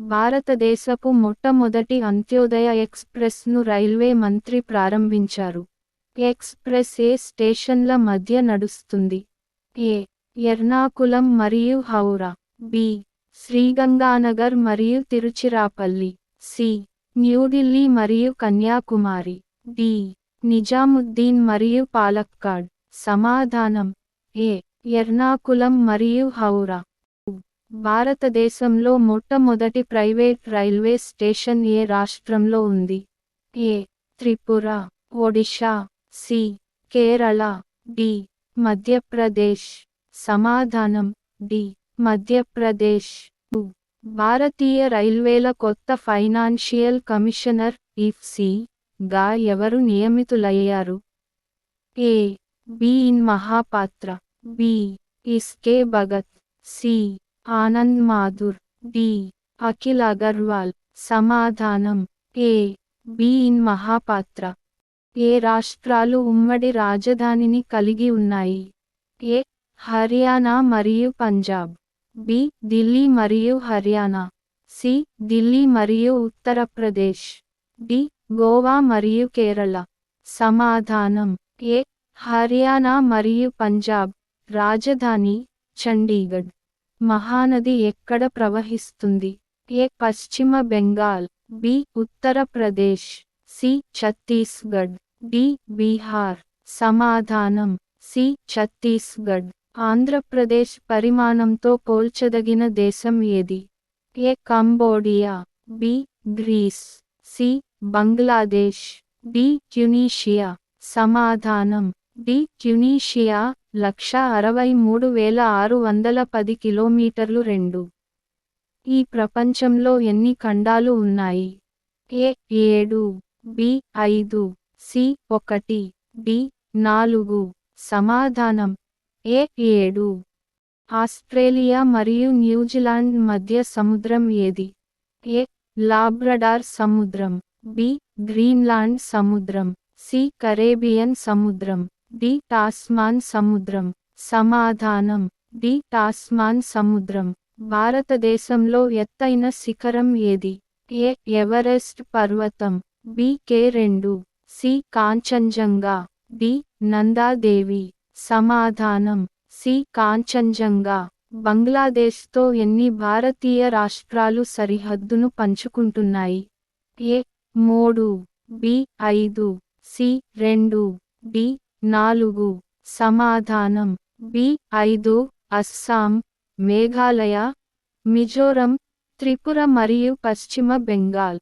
భారతదేశపు మొట్టమొదటి అంత్యోదయ ఎక్స్ప్రెస్ను రైల్వే మంత్రి ప్రారంభించారు. ఎక్స్ప్రెస్ ఏ స్టేషన్ల మధ్య నడుస్తుంది. ఏ. ఎర్నాకులం మరియు హౌరా. బి. శ్రీగంగానగర్ మరియు తిరుచిరాపల్లి. సి. న్యూఢిల్లీ మరియు కన్యాకుమారి. డి. నిజాముద్దీన్ మరియు పాలక్కాడ్. సమాధానం ఏ. ఎర్నాకులం మరియు హౌరా. భారతదేశంలో మొట్టమొదటి ప్రైవేట్ రైల్వే స్టేషన్ ఏ రాష్ట్రంలో ఉంది? ఏ. త్రిపుర. ఒడిషా. సి. కేరళ. డి. మధ్యప్రదేశ్. సమాధానం డి. మధ్యప్రదేశ్. భారతీయ రైల్వేల కొత్త ఫైనాన్షియల్ కమిషనర్ (ఎఫ్సి) గా ఎవరు నియమితులయ్యారు? A. B. N Mahapatra. B. SK. Bhagat. C. Anand Mathur. D. Akhil Agarwal. సమాధానం ఏ. బి. ఎన్ మహాపాత్ర. ఏ రాష్ట్రాలు ఉమ్మడి రాజధానిని కలిగి ఉన్నాయి? ఏ. హర్యానా మరియు పంజాబ్. బి. ఢిల్లీ మరియు హర్యానా. సి. ఢిల్లీ మరియు ఉత్తరప్రదేశ్. డి. గోవా మరియు కేరళ. సమాధానం ఏ. హర్యానా మరియు పంజాబ్. రాజధాని చండీగఢ్. మహానది ఎక్కడ ప్రవహిస్తుంది? ఏ. పశ్చిమ Bengal. B. Uttar Pradesh. C. Chhattisgarh. D. Bihar. సమాధానం సి. ఛత్తీస్గఢ్. ఆంధ్రప్రదేశ్ పరిమాణంతో పోల్చదగిన దేశం ఏది? A. Cambodia. B. Greece. C. Bangladesh. D. Tunisia. సమాధానం డి. ట్యునీషియా. 1,63,610 కిలోమీటర్లు. 2. ఈ ప్రపంచంలో ఎన్ని ఖండాలు ఉన్నాయి? ఏ. 7. బి. 5. సి. 1. డి. 4. సమాధానం ఏ. 7. ఆస్ట్రేలియా మరియు న్యూజిలాండ్ మధ్య సముద్రం ఏది? ఏ. లాబ్రడార్ సముద్రం. బి. గ్రీన్లాండ్ సముద్రం. సి. కరేబియన్ సముద్రం. డి. టాస్మాన్ సముద్రం. సమాధానం డి. టాస్మాన్ సముద్రం. భారతదేశంలో ఎత్తైన శిఖరం ఏది? ఏ. ఎవరెస్ట్ పర్వతం. B. K two. C. Kanchenjunga. D. Nanda Devi. సమాధానం సి. కాంచన్జంగా. బంగ్లాదేశ్తో ఎన్ని భారతీయ రాష్ట్రాలు సరిహద్దును పంచుకుంటున్నాయి? ఏ. 3. బి. 5. సి. 2. డి. 4. సమాధానం బి. 5. అస్సాం, మేఘాలయ, మిజోరం, త్రిపుర మరియు పశ్చిమ బెంగాల్.